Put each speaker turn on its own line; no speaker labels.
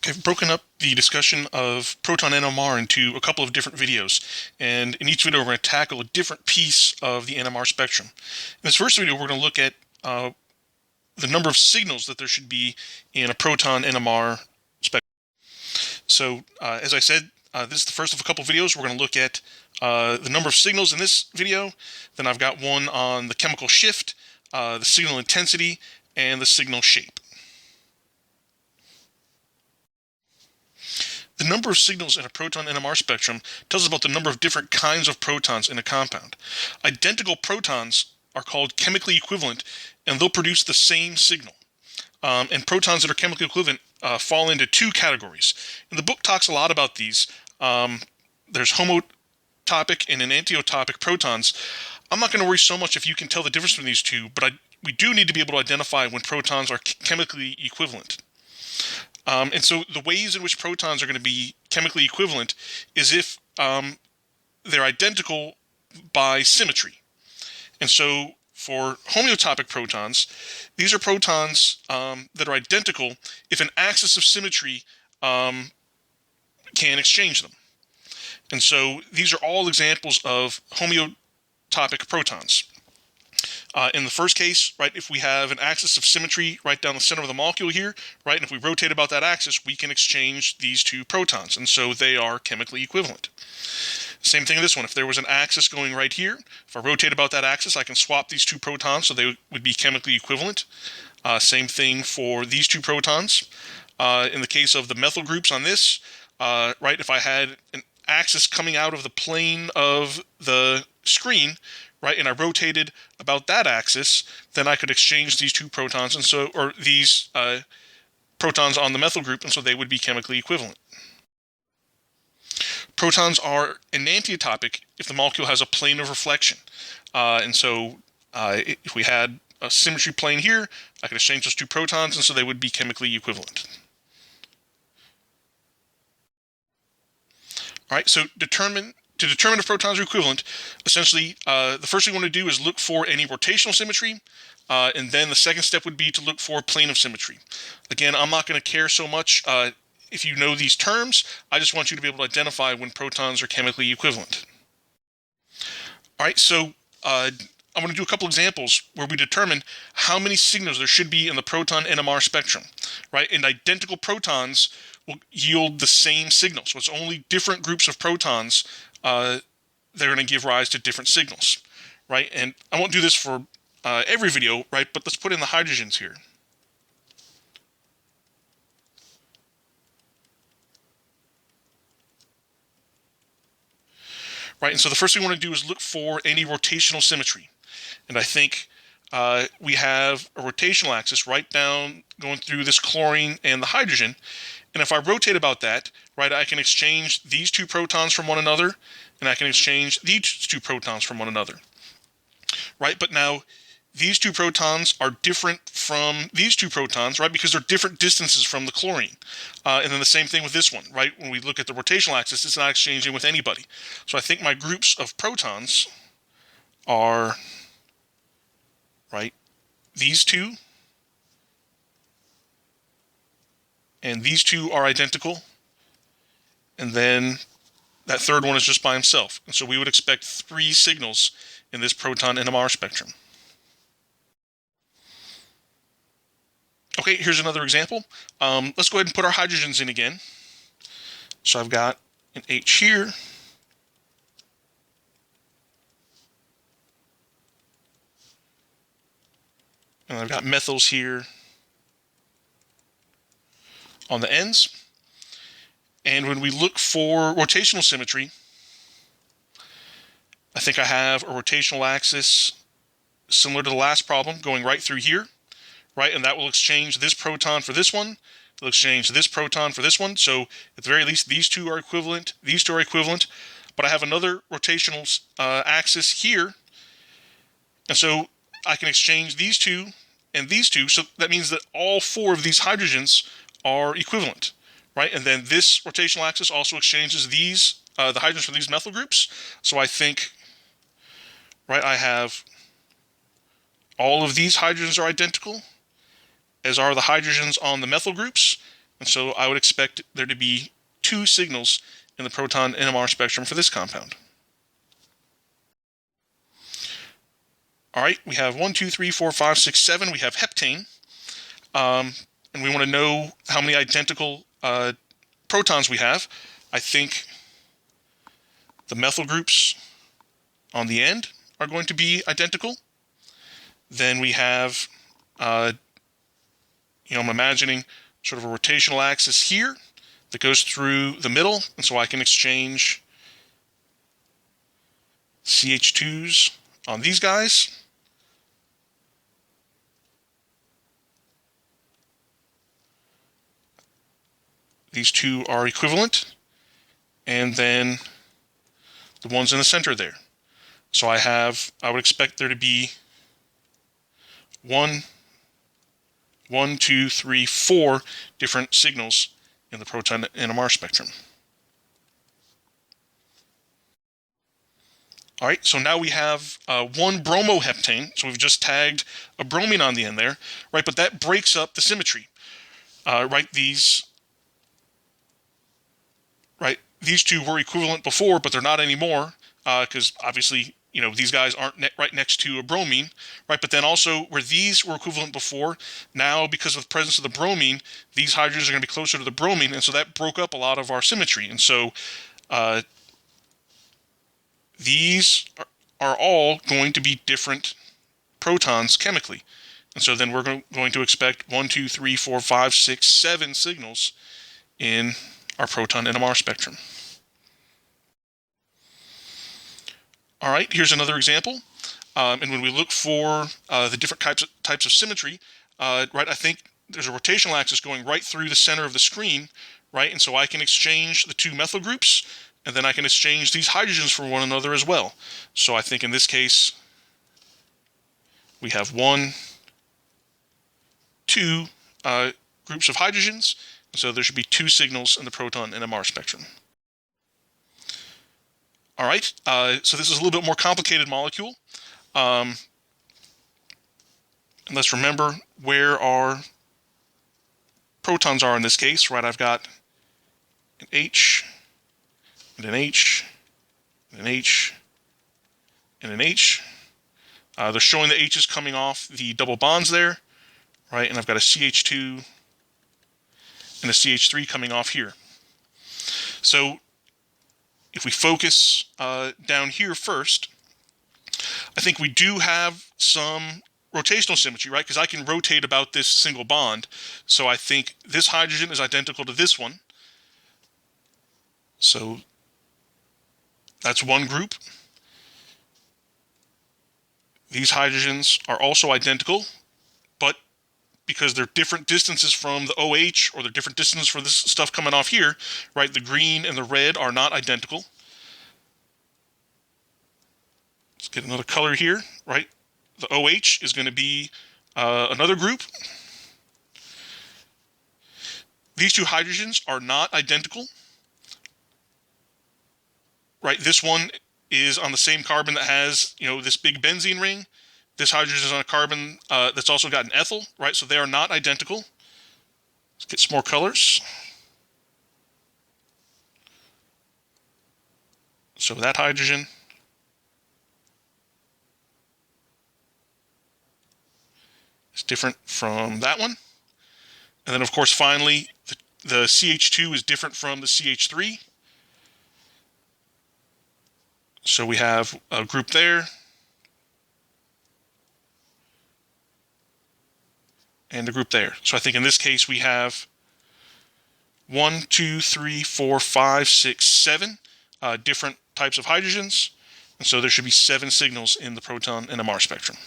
I've broken up the discussion of proton NMR into a couple of different videos, and in each video we're going to tackle a different piece of the NMR spectrum. In this first video we're going to look at the number of signals that there should be in a proton NMR spectrum. So as I said, this is the first of a couple of videos. We're going to look at the number of signals in this video. Then I've got one on the chemical shift, the signal intensity, and the signal shape. The number of signals in a proton NMR spectrum tells us about the number of different kinds of protons in a compound. Identical protons are called chemically equivalent, and they'll produce the same signal. And protons that are chemically equivalent fall into two categories. And the book talks a lot about these. There's homotopic and enantiotopic protons. I'm not going to worry so much if you can tell the difference between these two, but we do need to be able to identify when protons are chemically equivalent. And so the ways in which protons are going to be chemically equivalent is if they're identical by symmetry. And so for homeotopic protons, these are protons that are identical if an axis of symmetry can exchange them. And so these are all examples of homeotopic protons. In the first case, right, if we have an axis of symmetry right down the center of the molecule here, right, and if we rotate about that axis, we can exchange these two protons, and so they are chemically equivalent. Same thing in this one. If there was an axis going right here, if I rotate about that axis, I can swap these two protons, so they would be chemically equivalent. Same thing for these two protons. In the case of the methyl groups on this, right, if I had an axis coming out of the plane of the screen, right, and I rotated about that axis, then I could exchange these two protons, and so, or these protons on the methyl group, and so they would be chemically equivalent. Protons are enantiotopic if the molecule has a plane of reflection, and so if we had a symmetry plane here, I could exchange those two protons, and so they would be chemically equivalent. All right, so to determine if protons are equivalent, essentially, the first thing we want to do is look for any rotational symmetry, and then the second step would be to look for plane of symmetry. Again, I'm not going to care so much if you know these terms. I just want you to be able to identify when protons are chemically equivalent. All right, so I'm going to do a couple examples where we determine how many signals there should be in the proton NMR spectrum, right? And identical protons will yield the same signal. So it's only different groups of protons that are going to give rise to different signals, right? And I won't do this for every video, right? But let's put in the hydrogens here. Right, and so the first thing we want to do is look for any rotational symmetry. And I think we have a rotational axis right down going through this chlorine and the hydrogen. And if I rotate about that, right, I can exchange these two protons from one another, and I can exchange these two protons from one another. Right, but now these two protons are different from these two protons, right, because they're different distances from the chlorine. And then the same thing with this one, right? When we look at the rotational axis, it's not exchanging with anybody. So I think my groups of protons are, right, these two, and these two are identical, and then that third one is just by himself. And so we would expect 3 signals in this proton NMR spectrum. Okay, here's another example. Let's go ahead and put our hydrogens in again. So I've got an H here. And I've got methyls here on the ends. And when we look for rotational symmetry, I think I have a rotational axis similar to the last problem going right through here, right? And that will exchange this proton for this one. It'll exchange this proton for this one. So at the very least, these two are equivalent. These two are equivalent. But I have another rotational axis here. And so I can exchange these two and these two. So that means that all 4 of these hydrogens are equivalent, right? And then this rotational axis also exchanges these, the hydrogens from these methyl groups. So I think, right, I have all of these hydrogens are identical, as are the hydrogens on the methyl groups, And so I would expect there to be 2 signals in the proton NMR spectrum for this compound. All right, we have 1, 2, 3, 4, 5, 6, 7. We have heptane. And we want to know how many identical protons we have. I think the methyl groups on the end are going to be identical. Then we have, I'm imagining sort of a rotational axis here that goes through the middle, and so I can exchange CH2s on these guys. These two are equivalent, and then the ones in the center there. So I would expect there to be 1, 2, 3, 4 different signals in the proton NMR spectrum. All right, so now we have 1 bromoheptane. So we've just tagged a bromine on the end there, right? But that breaks up the symmetry, right? These two were equivalent before, but they're not anymore, because obviously, these guys aren't right next to a bromine, right? But then also where these were equivalent before, now because of the presence of the bromine, these hydrogens are going to be closer to the bromine, and so that broke up a lot of our symmetry. And so these are all going to be different protons chemically. And so then we're going to expect 1, 2, 3, 4, 5, 6, 7 signals in our proton NMR spectrum. All right, here's another example. And when we look for the different types of symmetry, right, I think there's a rotational axis going right through the center of the screen, right? And so I can exchange the 2 methyl groups, and then I can exchange these hydrogens for one another as well. So I think in this case, we have 1, 2 groups of hydrogens. So there should be 2 signals in the proton NMR spectrum. All right, so this is a little bit more complicated molecule. And let's remember where our protons are in this case, right? I've got an H, and an H, and an H, and an H. They're showing the H's coming off the double bonds there, right? And I've got a CH2 and a CH3 coming off here. So if we focus down here first, I think we do have some rotational symmetry, right? Because I can rotate about this single bond. So I think this hydrogen is identical to this one. So that's one group. These hydrogens are also identical, but because they're different distances from the OH, or they're different distances for this stuff coming off here, right? The green and the red are not identical. Let's get another color here, right? The OH is going to be another group. These 2 hydrogens are not identical, right? This one is on the same carbon that has, this big benzene ring. This hydrogen is on a carbon that's also got an ethyl, right? So they are not identical. Let's get some more colors. So that hydrogen is different from that one. And then, of course, finally, the CH2 is different from the CH3. So we have a group there. And a group there. So I think in this case we have 1, 2, 3, 4, 5, 6, 7 different types of hydrogens. And so there should be 7 signals in the proton NMR spectrum.